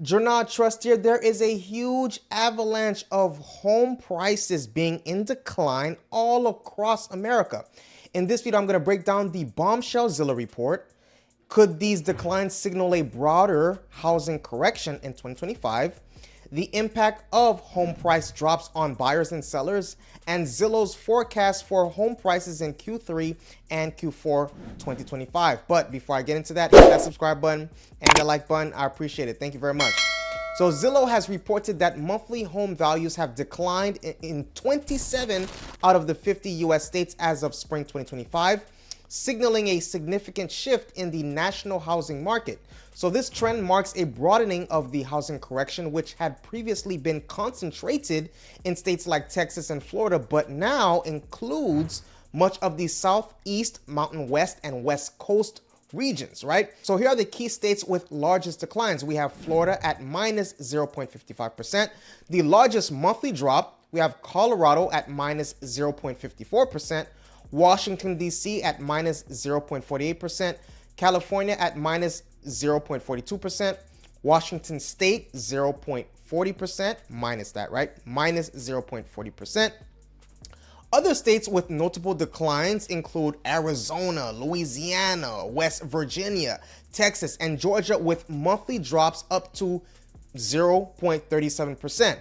Journal Trust here. There is a huge avalanche of home prices being in decline all across America. In this video, I'm going to break down the bombshell Zillow report. Could these declines signal a broader housing correction in 2025? The impact of home price drops on buyers and sellers, and Zillow's forecast for home prices in Q3 and Q4 2025. But before I get into that, hit that subscribe button and the like button. I appreciate it. Thank you very much. So Zillow has reported that monthly home values have declined in 27 out of the 50 US states as of spring 2025, signaling a significant shift in the national housing market. So this trend marks a broadening of the housing correction, which had previously been concentrated in states like Texas and Florida, but now includes much of the Southeast, Mountain West, and West Coast regions, right? So here are the key states with largest declines. We have Florida at minus 0.55%. The largest monthly drop, we have Colorado at minus 0.54%. Washington, D.C. at minus 0.48%, California at minus 0.42%, Washington State 0.40%, minus that, right? Minus 0.40%. Other states with notable declines include Arizona, Louisiana, West Virginia, Texas, and Georgia, with monthly drops up to 0.37%.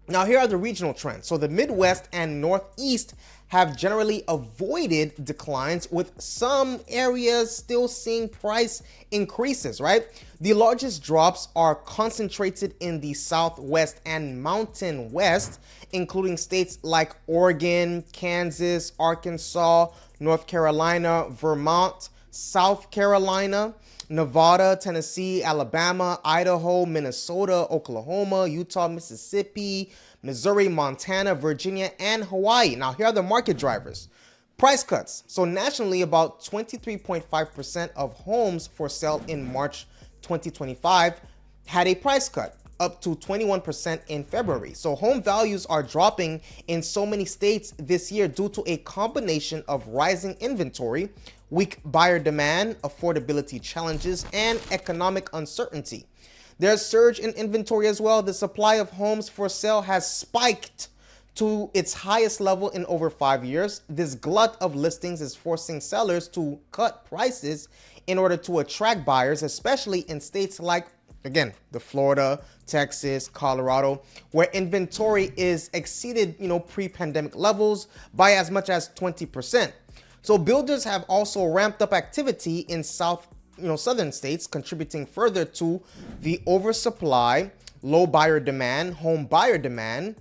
Now, here are the regional trends. So the Midwest and Northeast have generally avoided declines, with some areas still seeing price increases, right? The largest drops are concentrated in the Southwest and Mountain West, including states like Oregon, Kansas, Arkansas, North Carolina, Vermont, South Carolina, Nevada, Tennessee, Alabama, Idaho, Minnesota, Oklahoma, Utah, Mississippi, Missouri, Montana, Virginia, and Hawaii. Now, here are the market drivers. Price cuts. So nationally, about 23.5% of homes for sale in March 2025 had a price cut, up to 21% in February. So home values are dropping in so many states this year due to a combination of rising inventory, weak buyer demand, affordability challenges, and economic uncertainty. There's a surge in inventory as well. The supply of homes for sale has spiked to its highest level in over 5 years. This glut of listings is forcing sellers to cut prices in order to attract buyers, especially in states like, again, the Florida, Texas, Colorado, where inventory is exceeded, pre-pandemic levels by as much as 20%. So builders have also ramped up activity in southern states, contributing further to the oversupply. Low buyer demand, home buyer demand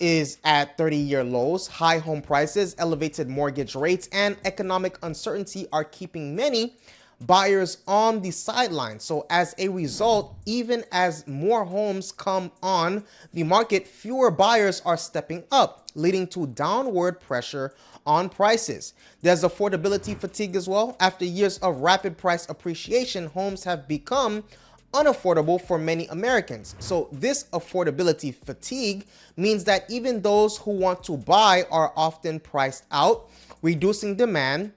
is at 30-year lows. High home prices, elevated mortgage rates, and economic uncertainty are keeping many buyers on the sidelines. So as a result, even as more homes come on the market, fewer buyers are stepping up, leading to downward pressure on prices. There's affordability fatigue as well. After years of rapid price appreciation, homes have become unaffordable for many Americans. So this affordability fatigue means that even those who want to buy are often priced out, reducing demand,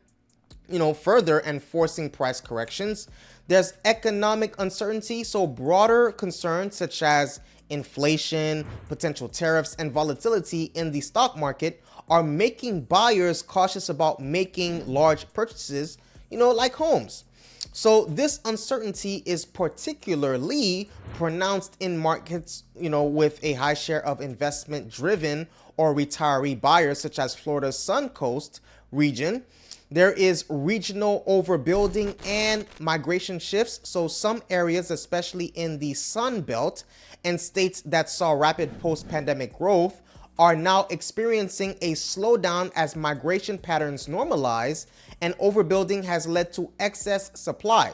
further, and forcing price corrections. There's economic uncertainty, so broader concerns such as inflation, potential tariffs, and volatility in the stock market are making buyers cautious about making large purchases, like homes. So this uncertainty is particularly pronounced in markets, with a high share of investment-driven or retiree buyers, such as Florida's Suncoast region. There is regional overbuilding and migration shifts. So some areas, especially in the Sun Belt and states that saw rapid post-pandemic growth, are now experiencing a slowdown as migration patterns normalize, and overbuilding has led to excess supply.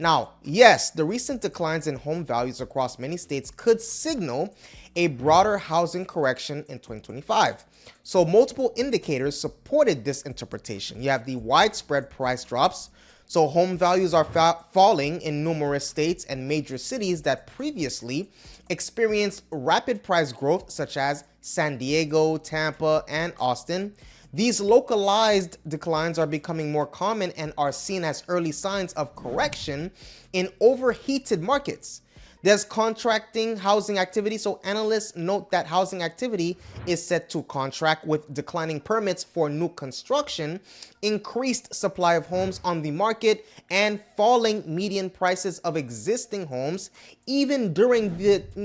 Now, yes, the recent declines in home values across many states could signal a broader housing correction in 2025. So multiple indicators supported this interpretation. You have the widespread price drops. So home values are falling in numerous states and major cities that previously experienced rapid price growth, such as San Diego, Tampa, and Austin. These localized declines are becoming more common and are seen as early signs of correction in overheated markets. There's contracting housing activity. So analysts note that housing activity is set to contract with declining permits for new construction, increased supply of homes on the market, and falling median prices of existing homes, even during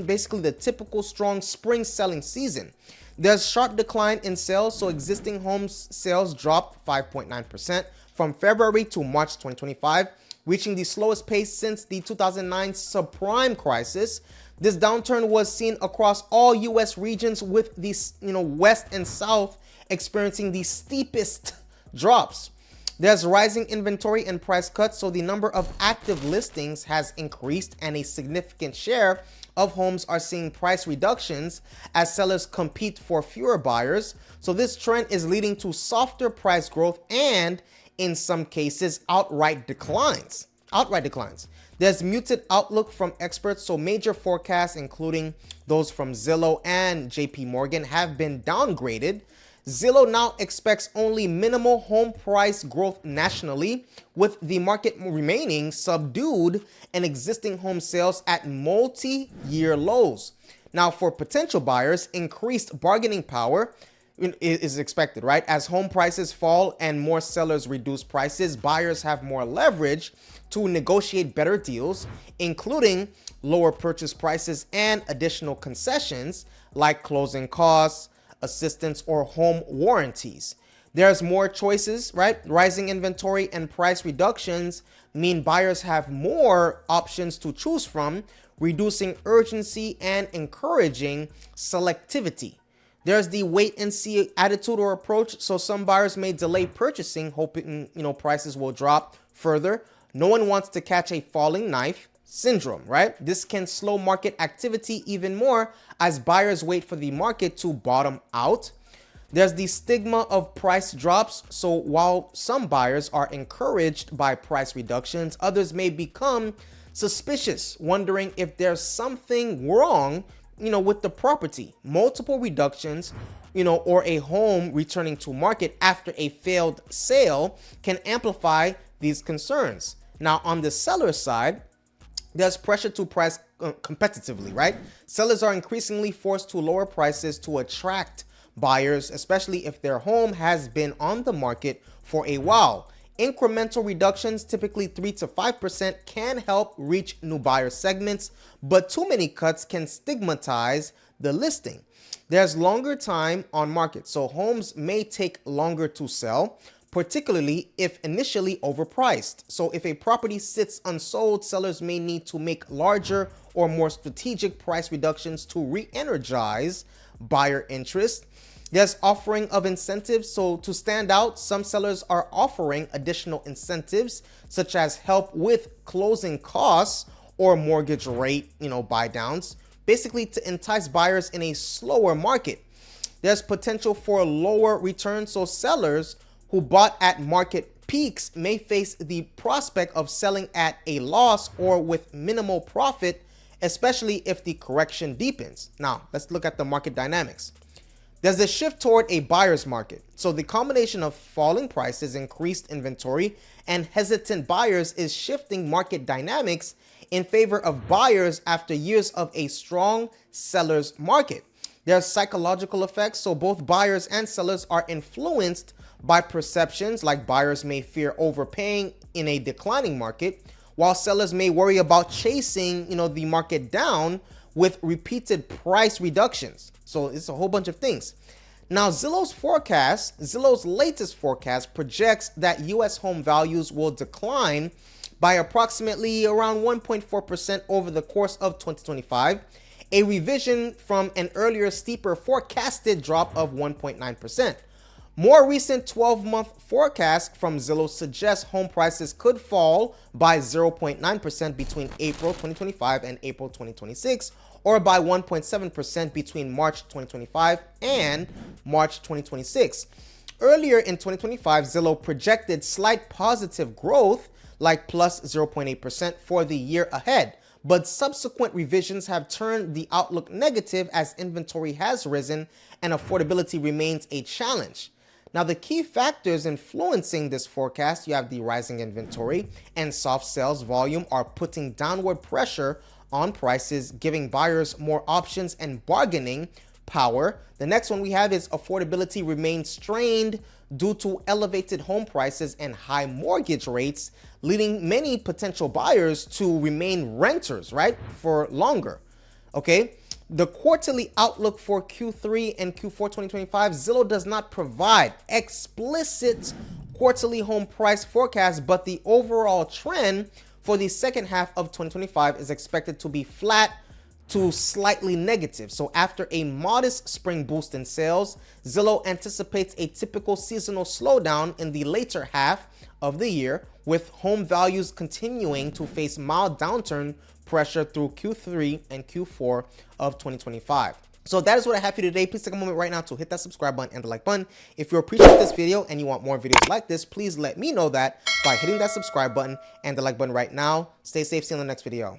basically the typical strong spring selling season. There's sharp decline in sales, so existing homes sales dropped 5.9% from February to March 2025, reaching the slowest pace since the 2009 subprime crisis. This downturn was seen across all U.S. regions, with the West and South experiencing the steepest drops. There's rising inventory and price cuts, so the number of active listings has increased, and a significant share of homes are seeing price reductions as sellers compete for fewer buyers. So this trend is leading to softer price growth and, in some cases, outright declines. There's muted outlook from experts, so major forecasts, including those from Zillow and JP Morgan, have been downgraded. Zillow now expects only minimal home price growth nationally, with the market remaining subdued and existing home sales at multi-year lows. Now, for potential buyers, increased bargaining power is expected, right? As home prices fall and more sellers reduce prices, buyers have more leverage to negotiate better deals, including lower purchase prices and additional concessions like closing costs, assistance, or home warranties. There's more choices, right? Rising inventory and price reductions mean buyers have more options to choose from, reducing urgency and encouraging selectivity. There's the wait and see attitude or approach. So some buyers may delay purchasing, hoping prices will drop further. No one wants to catch a falling knife syndrome, right? This can slow market activity even more as buyers wait for the market to bottom out. There's the stigma of price drops. So while some buyers are encouraged by price reductions, others may become suspicious, wondering if there's something wrong, with the property. Multiple reductions, or a home returning to market after a failed sale can amplify these concerns. Now, on the seller side, there's pressure to price competitively, right? Sellers are increasingly forced to lower prices to attract buyers, especially if their home has been on the market for a while. Incremental reductions, typically 3 to 5%, can help reach new buyer segments, but too many cuts can stigmatize the listing. There's longer time on market, so homes may take longer to sell, particularly if initially overpriced. So if a property sits unsold, sellers may need to make larger or more strategic price reductions to re-energize buyer interest. There's offering of incentives. So to stand out, some sellers are offering additional incentives, such as help with closing costs or mortgage rate, buy downs, basically to entice buyers in a slower market. There's potential for lower returns. So sellers who bought at market peaks may face the prospect of selling at a loss or with minimal profit, especially if the correction deepens. Now, let's look at the market dynamics. There's a shift toward a buyer's market. So the combination of falling prices, increased inventory, and hesitant buyers is shifting market dynamics in favor of buyers after years of a strong seller's market. There's psychological effects. So both buyers and sellers are influenced by perceptions, like buyers may fear overpaying in a declining market, while sellers may worry about chasing, the market down with repeated price reductions. So it's a whole bunch of things. Now, Zillow's latest forecast projects that U.S. home values will decline by approximately around 1.4% over the course of 2025, a revision from an earlier steeper forecasted drop of 1.9%. More recent 12-month forecast from Zillow suggests home prices could fall by 0.9% between April 2025 and April 2026, or by 1.7% between March 2025 and March 2026. Earlier in 2025, Zillow projected slight positive growth, like plus 0.8% for the year ahead, but subsequent revisions have turned the outlook negative as inventory has risen and affordability remains a challenge. Now, the key factors influencing this forecast, you have the rising inventory and soft sales volume, are putting downward pressure on prices, giving buyers more options and bargaining power. The next one we have is affordability remains strained due to elevated home prices and high mortgage rates, leading many potential buyers to remain renters, right, for longer. Okay. The quarterly outlook for Q3 and Q4 2025, Zillow does not provide explicit quarterly home price forecast, but the overall trend for the second half of 2025 is expected to be flat to slightly negative. So after a modest spring boost in sales, Zillow anticipates a typical seasonal slowdown in the later half of the year, with home values continuing to face mild downturn pressure through Q3 and Q4 of 2025. So that is what I have for you today. Please take a moment right now to hit that subscribe button and the like button. If you appreciate this video and you want more videos like this, please let me know that by hitting that subscribe button and the like button right now. Stay safe. See you in the next video.